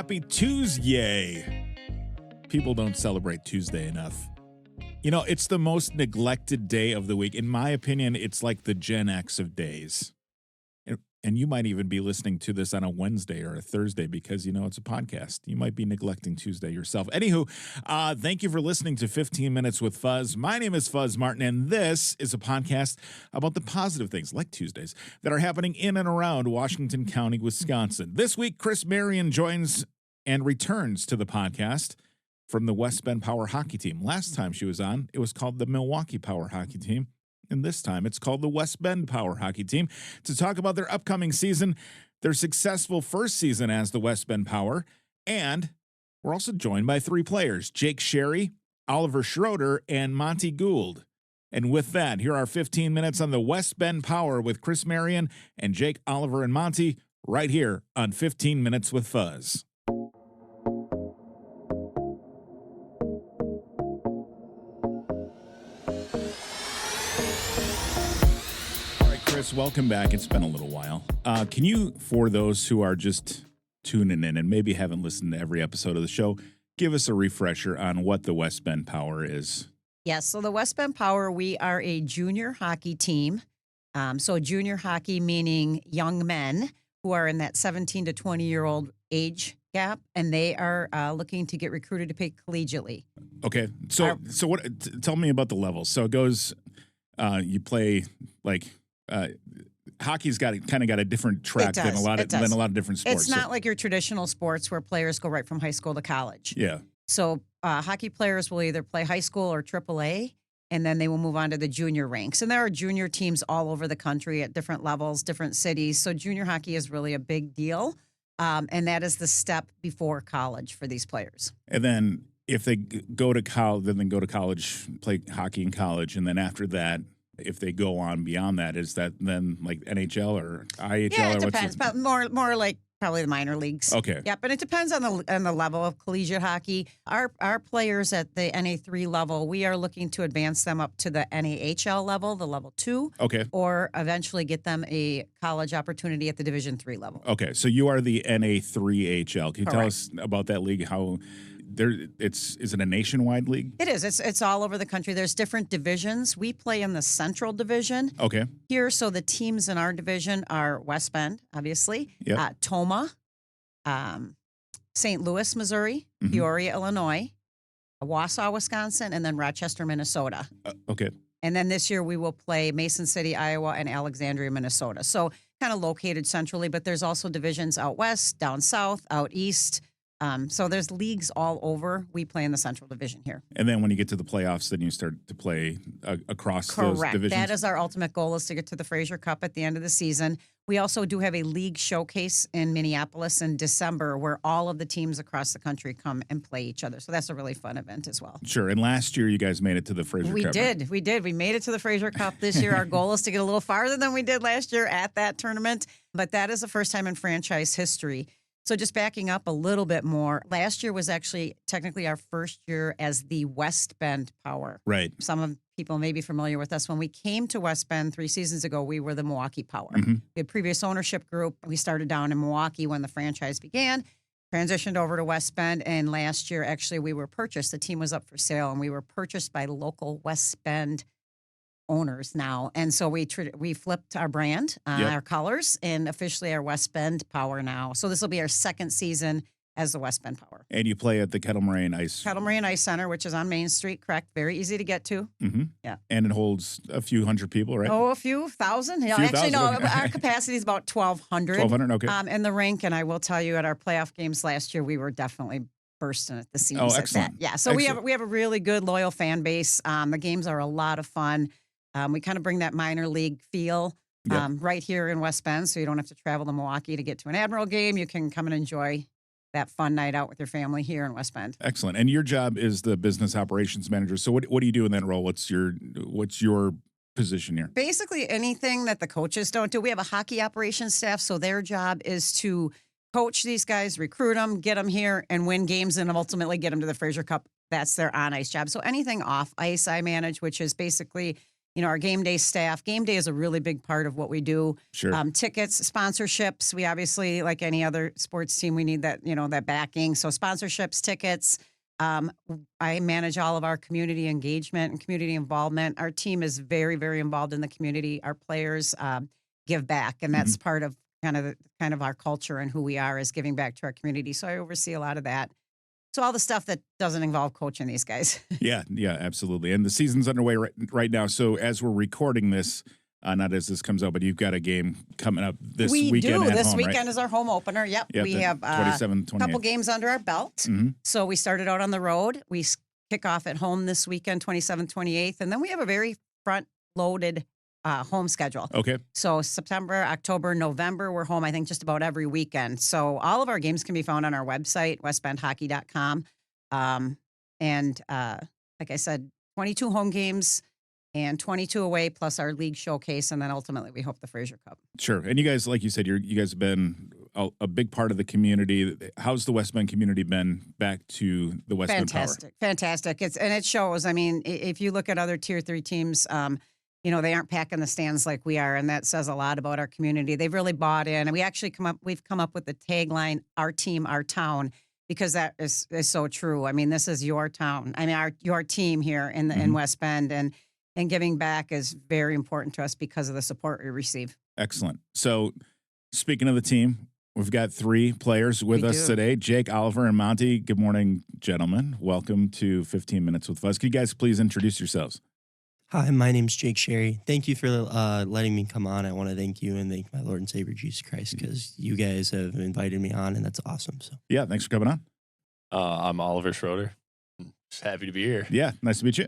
Happy Tuesday. People don't celebrate Tuesday enough. You know, it's the most neglected day of the week. In my opinion, it's like the Gen X of days. And you might even be listening to this on a Wednesday or a Thursday because, you know, it's a podcast. You might be neglecting Tuesday yourself. Anywho, thank you for listening to 15 Minutes with Fuzz. My name is Fuzz Martin, and this is a podcast about the positive things, like Tuesdays, that are happening in and around Washington County, Wisconsin. This week, Kris Marion joins and returns to the podcast from the West Bend Power hockey team. Last time she was on, it was called the Milwaukee Power hockey team. And this time, it's called the West Bend Power hockey team to talk about their upcoming season, their successful first season as the West Bend Power. And we're also joined by three players, Jake Sherry, Oliver Schroeder, and Monte Gould. And with that, here are 15 minutes on the West Bend Power with Kris Marion and Jake, Oliver, and Monte right here on 15 Minutes with Fuzz. Kris, welcome back. It's been a little while. Can you, for those who are just tuning in and maybe haven't listened to every episode of the show, give us a refresher on what the West Bend Power is? Yes, so the West Bend Power, we are a junior hockey team. So junior hockey meaning young men who are in that 17 to 20-year-old age gap, and they are looking to get recruited to play collegiately. Okay, so what? Tell me about the levels. So it goes, you play like. Hockey's got a different track than a lot of different sports. It's not like your traditional sports where players go right from high school to college. Yeah. So hockey players will either play high school or AAA, and then they will move on to the junior ranks. And there are junior teams all over the country at different levels, different cities. So junior hockey is really a big deal, and that is the step before college for these players. And then if they go to college, then they go to college, play hockey in college, and then after that, if they go on beyond that, is that then like NHL or IHL? Yeah, it or depends. But more like probably the minor leagues. Okay. Yeah, but it depends on the level of collegiate hockey. Our players at the NA3 level, we are looking to advance them up to the NAHL level, the level 2. Okay. Or eventually get them a college opportunity at the Division 3 level. Okay, so you are the NA3HL. Can you tell us about that league? How is it a nationwide league? It is. It's all over the country. There's different divisions. We play in the Central Division. Okay. Here, so the teams in our division are West Bend, obviously, Toma, St. Louis, Missouri, Peoria, Illinois, Wausau, Wisconsin, and then Rochester, Minnesota. Okay. And then this year we will play Mason City, Iowa, and Alexandria, Minnesota. So kind of located centrally, but there's also divisions out west, down south, out east. So there's leagues all over. We play in the Central Division here. And then when you get to the playoffs, then you start to play across those divisions? That is our ultimate goal, is to get to the Fraser Cup at the end of the season. We also do have a league showcase in Minneapolis in December where all of the teams across the country come and play each other. So that's a really fun event as well. Sure. And last year you guys made it to the Fraser Cup. We did. We made it to the Fraser Cup this year. Our goal is to get a little farther than we did last year at that tournament. But that is the first time in franchise history. So just backing up a little bit more, last year was actually technically our first year as the West Bend Power. Right. Some of people may be familiar with us. When we came to West Bend 3 seasons ago, we were the Milwaukee Power. We had previous ownership group. We started down in Milwaukee when the franchise began, transitioned over to West Bend, and last year actually we were purchased. The team was up for sale, and we were purchased by local West Bend owners now. And so we flipped our brand, our colors, and officially our West Bend Power now. So this will be our second season as the West Bend Power. And you play at the Kettle Moraine Ice Center, which is on Main Street, correct? Very easy to get to. Yeah. And it holds a few hundred people, right? Oh, a few thousand. Yeah, our capacity is about 1,200. 1,200, okay. And the rink, and I will tell you, at our playoff games last year, we were definitely bursting at the seams. Oh, excellent. Yeah, so we have a really good, loyal fan base. The games are a lot of fun. We kind of bring that minor league feel right here in West Bend, so you don't have to travel to Milwaukee to get to an Admiral game. You can come and enjoy that fun night out with your family here in West Bend. Excellent. And your job is the business operations manager. So what do you do in that role? What's your position here? Basically anything that the coaches don't do. We have a hockey operations staff, so their job is to coach these guys, recruit them, get them here, and win games, and ultimately get them to the Fraser Cup. That's their on-ice job. So anything off-ice I manage, which is basically our game day staff. Game day is a really big part of what we do. Sure. Tickets, sponsorships. We obviously, like any other sports team, we need that, that backing. So sponsorships, tickets. I manage all of our community engagement and community involvement. Our team is very, very involved in the community. Our players give back, and that's part of kind of our culture and who we are, is giving back to our community. So I oversee a lot of that. So all the stuff that doesn't involve coaching these guys. Yeah, absolutely. And the season's underway right now. So as we're recording this, not as this comes out, but you've got a game coming up this weekend. We do. At this home, weekend right? is our home opener. Yep. We have a couple games under our belt. So we started out on the road. We kick off at home this weekend, 27th, 28th. And then we have a very front-loaded home schedule. Okay. So September, October, November, we're home, I think, just about every weekend. So all of our games can be found on our website, westbendhockey.com. And like I said, 22 home games and 22 away, plus our league showcase, and then ultimately we hope the Fraser Cup. Sure. And you guys, like you said, you guys have been a big part of the community. How's the West Bend community been back to the West Bend Power? Fantastic. And it shows. I mean, if you look at other Tier 3 teams, they aren't packing the stands like we are, and that says a lot about our community. They've really bought in, and we've come up with the tagline, "Our team, our town," because that is so true. I mean, this is your town. I mean, your team here in West Bend, and giving back is very important to us because of the support we receive. Excellent. So, speaking of the team, we've got 3 players with us today, Jake, Oliver, and Monte. Good morning, gentlemen. Welcome to 15 Minutes with Fuzz. Could you guys please introduce yourselves? Hi, my name's Jake Sherry. Thank you for letting me come on. I want to thank you and thank my Lord and Savior Jesus Christ, because you guys have invited me on, and that's awesome. So yeah, thanks for coming on. I'm Oliver Schroeder. Just happy to be here. Yeah, nice to meet you.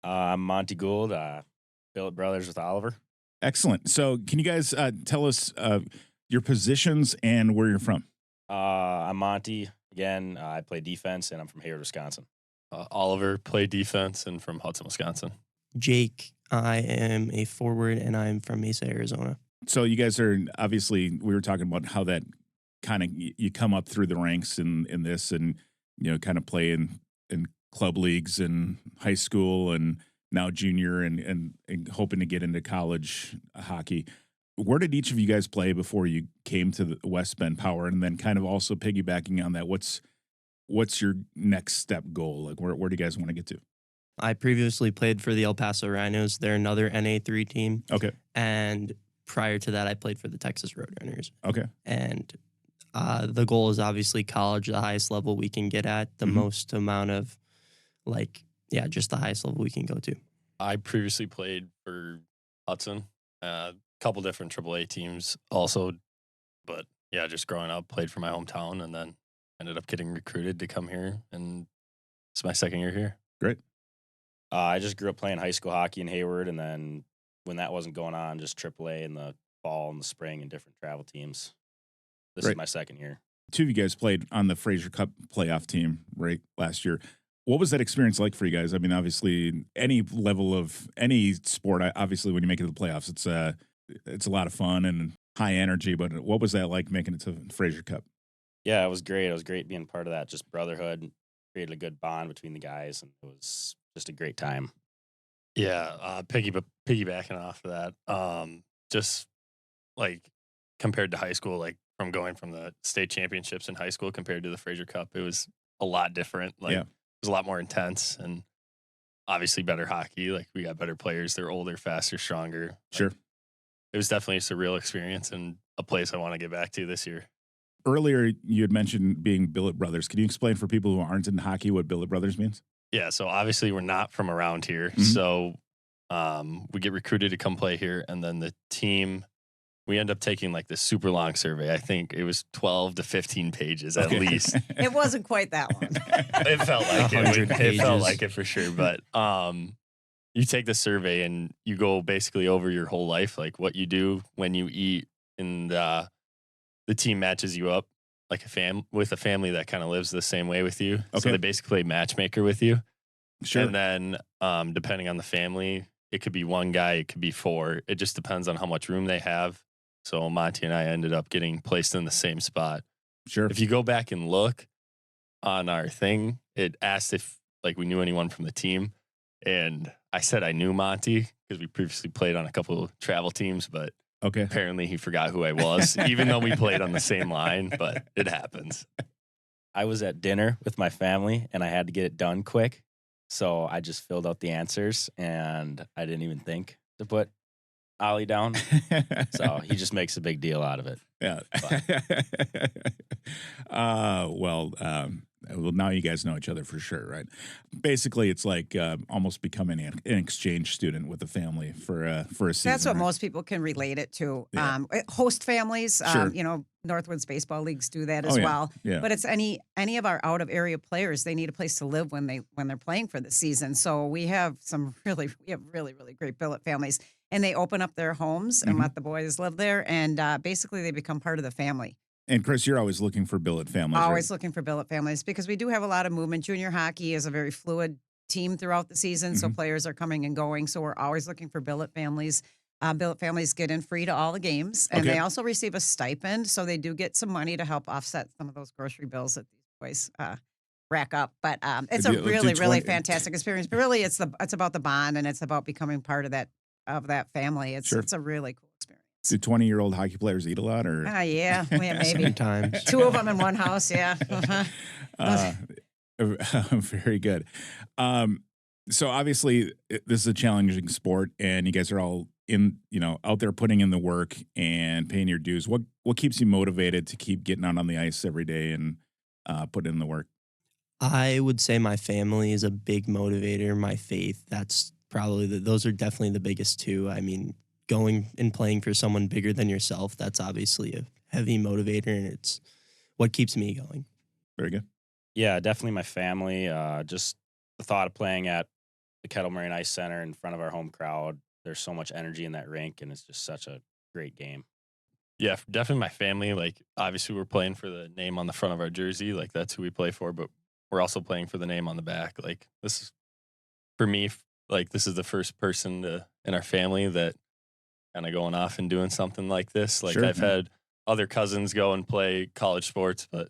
I'm Monte Gould, billet brothers with Oliver. Excellent. So can you guys tell us your positions and where you're from? I'm Monte. Again, I play defense, and I'm from Hayward, Wisconsin. Oliver, play defense, and from Hudson, Wisconsin. Jake, I am a forward, and I'm from Mesa, Arizona. So you guys are, obviously, we were talking about how that kind of, you come up through the ranks in this, and, kind of play in club leagues and high school and now junior and hoping to get into college hockey. Where did each of you guys play before you came to the West Bend Power? And then kind of also piggybacking on that, what's your next step goal? Like where do you guys want to get to? I previously played for the El Paso Rhinos. They're another NA3 team. Okay. And prior to that, I played for the Texas Roadrunners. Okay. And the goal is obviously college, the highest level we can get at, the most amount of, just the highest level we can go to. I previously played for Hudson, a couple different AAA teams also. But, yeah, just growing up, played for my hometown, and then ended up getting recruited to come here, and it's my second year here. Great. I just grew up playing high school hockey in Hayward, and then when that wasn't going on, just AAA in the fall and the spring and different travel teams. This is my second year. 2 of you guys played on the Fraser Cup playoff team, right, last year. What was that experience like for you guys? I mean, obviously, any level of any sport, obviously, when you make it to the playoffs, it's a lot of fun and high energy. But what was that like making it to the Fraser Cup? Yeah, it was great. It was great being part of that. Just brotherhood, created a good bond between the guys, and it was just a great time. Yeah, piggybacking off of that, just like compared to high school, like going from the state championships in high school compared to the Fraser Cup, it was a lot different. Like it was a lot more intense, and obviously better hockey. Like we got better players. They're older, faster, stronger. Sure. It was definitely a surreal experience and a place I want to get back to this year. Earlier, you had mentioned being billet brothers. Can you explain for people who aren't in hockey what billet brothers means? Yeah, so obviously we're not from around here. So we get recruited to come play here, and then the team, we end up taking like this super long survey. I think it was 12 to 15 pages at least. It wasn't quite that long. It felt like 100 it. pages. It felt like it for sure. But you take the survey and you go basically over your whole life, like what you do when you eat, and the team matches you up like with a family that kind of lives the same way with you. Okay. So they basically play matchmaker with you. Sure. And then depending on the family, it could be one guy, it could be 4. It just depends on how much room they have. So Monte and I ended up getting placed in the same spot. Sure. If you go back and look on our thing, it asked if like we knew anyone from the team. And I said I knew Monte because we previously played on a couple of travel teams, but Okay. apparently he forgot who I was, even though we played on the same line, but it happens. I was at dinner with my family and I had to get it done quick. So I just filled out the answers and I didn't even think to put Ollie down. So he just makes a big deal out of it. Yeah. Well, now you guys know each other for sure, right? Basically, it's like almost becoming an exchange student with a family for a season. That's what right? most people can relate it to. Yeah. Host families, Sure. Northwoods baseball leagues do that as Oh, yeah. well. Yeah. But it's any of our out of area players. They need a place to live when they're playing for the season. So we have really great billet families, and they open up their homes and Mhm. let the boys live there, and basically they become part of the family. And Kris, you're always looking for billet families. Always right? looking for billet families because we do have a lot of movement. Junior hockey is a very fluid team throughout the season, so Mhm. players are coming and going. So we're always looking for billet families. Billet families get in free to all the games, and Okay. they also receive a stipend, so they do get some money to help offset some of those grocery bills that these boys rack up. But it's a Do really 20 fantastic experience. But really, it's about the bond, and it's about becoming part of that family. It's Sure. it's a really cool experience. Do 20-year-old hockey players eat a lot, or Yeah, maybe Sometimes. two of them in one house. Yeah. Very good. So obviously, this is a challenging sport, and you guys are all out there putting in the work and paying your dues. What keeps you motivated to keep getting out on the ice every day and putting in the work? I would say my family is a big motivator. My faith, those are definitely the biggest two. I mean, going and playing for someone bigger than yourself, that's obviously a heavy motivator, and it's what keeps me going. Very good. Yeah, definitely my family. Just the thought of playing at the Kettle Moraine Ice Center in front of our home crowd. There's so much energy in that rink, and it's just such a great game. Yeah, definitely my family. Like, obviously, we're playing for the name on the front of our jersey. Like, that's who we play for, but we're also playing for the name on the back. Like, this is, for me, like, this is the first person in our family that kind of going off and doing something like this. Like, Sure. I've had other cousins go and play college sports, but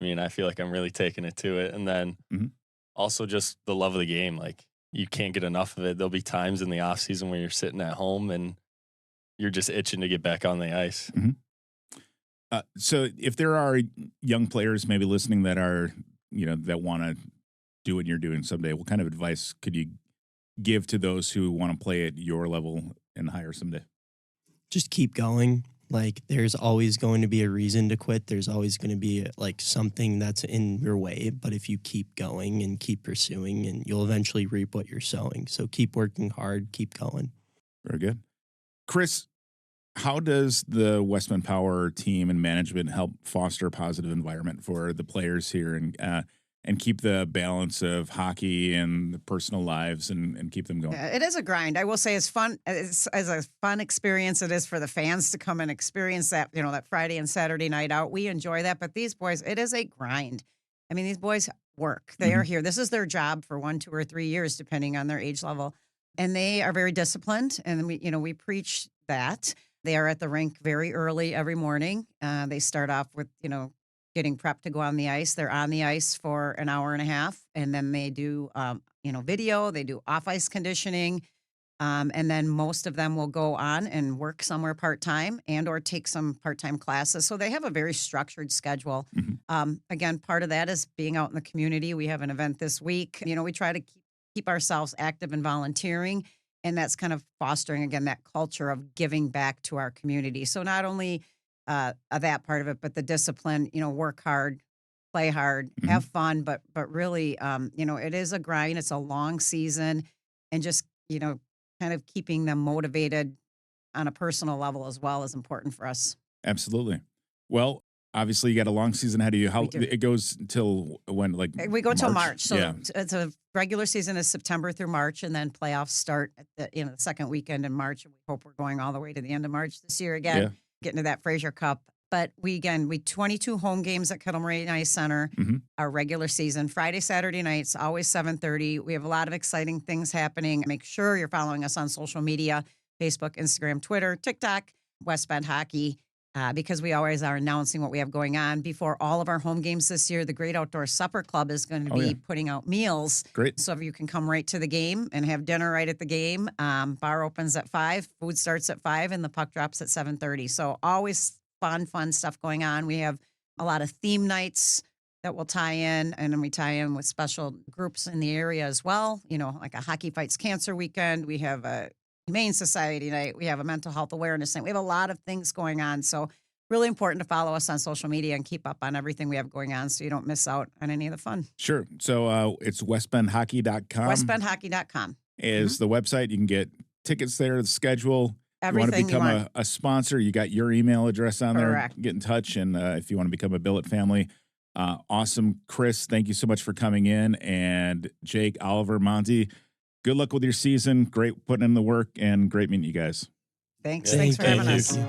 I mean, I feel like I'm really taking it to it. And then Mhm. also just the love of the game. Like, you can't get enough of it. There'll be times in the off season when you're sitting at home and you're just itching to get back on the ice. So if there are young players maybe listening that are, that want to do what you're doing someday, what kind of advice could you give to those who want to play at your level and higher someday? Just keep going. Like, there's always going to be a reason to quit. There's always going to be like something that's in your way. But if you keep going and keep pursuing, and you'll eventually reap what you're sowing. So keep working hard, keep going. Very good. Kris, how does the West Bend Power team and management help foster a positive environment for the players here and keep the balance of hockey and the personal lives and keep them going? Yeah, it is a grind. I will say it's fun. It's as a fun experience it is for the fans to come and experience that, that Friday and Saturday night out. We enjoy that. But these boys, it is a grind. I mean, these boys work. They are here. This is their job for 1, 2, or 3 years, depending on their age level. And they are very disciplined. And we preach that. They are at the rink very early every morning. They start off with, getting prepped to go on the ice. They're on the ice for an hour and a half, and then they do, video. They do off-ice conditioning, and then most of them will go on and work somewhere part-time and or take some part-time classes. So they have a very structured schedule. Again, part of that is being out in the community. We have an event this week. We try to keep ourselves active and volunteering, and that's kind of fostering, again, that culture of giving back to our community. So not only that part of it, but the discipline, work hard, play hard, have fun, but really, it is a grind. It's a long season, and just, kind of keeping them motivated on a personal level as well is important for us. Absolutely. Well, obviously you got a long season ahead of you. How We do. it goes till when? Like We go till March. So yeah. it's a regular season is September through March, and then playoffs start at the second weekend in March. And we hope we're going all the way to the end of March this year again. Yeah. Getting to that Fraser Cup. But we 22 home games at Kettle Moraine Ice Center, our regular season, Friday, Saturday nights, always 7:30. We have a lot of exciting things happening. Make sure you're following us on social media, Facebook, Instagram, Twitter, TikTok, West Bend Hockey. because we always are announcing what we have going on. Before all of our home games this year, the Great Outdoor Supper Club is going to be putting out meals. Great. So if you can come right to the game and have dinner right at the game, bar opens at 5, food starts at 5, and the puck drops at 7:30. So always fun stuff going on. We have a lot of theme nights that will tie in, and then we tie in with special groups in the area as well. You know, like a Hockey Fights Cancer weekend. We have a Humane Society night. We have a mental health awareness night. We have a lot of things going on. So really important to follow us on social media and keep up on everything we have going on so you don't miss out on any of the fun. Sure. So it's westbendhockey.com. Westbendhockey.com is the website. You can get tickets there, the schedule. Everything you want to become a sponsor, you got your email address on Correct. there. Get in touch. And if you want to become a billet family, awesome. Kris, thank you so much for coming in. And Jake, Oliver, Monte, good luck with your season. Great putting in the work and great meeting you guys. Thanks. Yeah, Thanks for having thank us. you.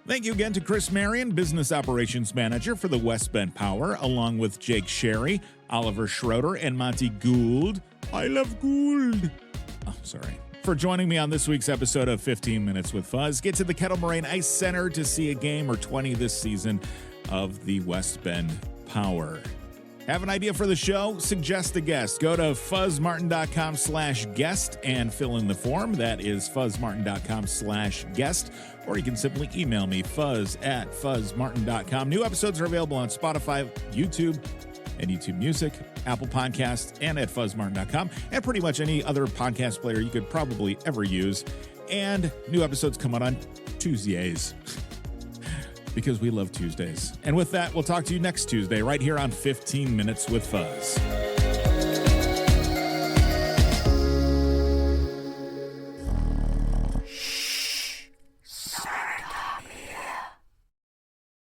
Thank you again to Kris Marion, Business Operations Manager for the West Bend Power, along with Jake Sherry, Oliver Schroeder, and Monte Gould. I love Gould. Oh, sorry. For joining me on this week's episode of 15 Minutes with Fuzz. Get to the Kettle Moraine Ice Center to see a game or 20 this season of the West Bend Power. Have an idea for the show? Suggest a guest. Go to fuzzmartin.com/guest and fill in the form. That is fuzzmartin.com/guest. Or you can simply email me, fuzz@fuzzmartin.com. New episodes are available on Spotify, YouTube, and YouTube Music, Apple Podcasts, and at fuzzmartin.com, and pretty much any other podcast player you could probably ever use. And new episodes come out on Tuesdays because we love Tuesdays. And with that, we'll talk to you next Tuesday right here on 15 Minutes with Fuzz.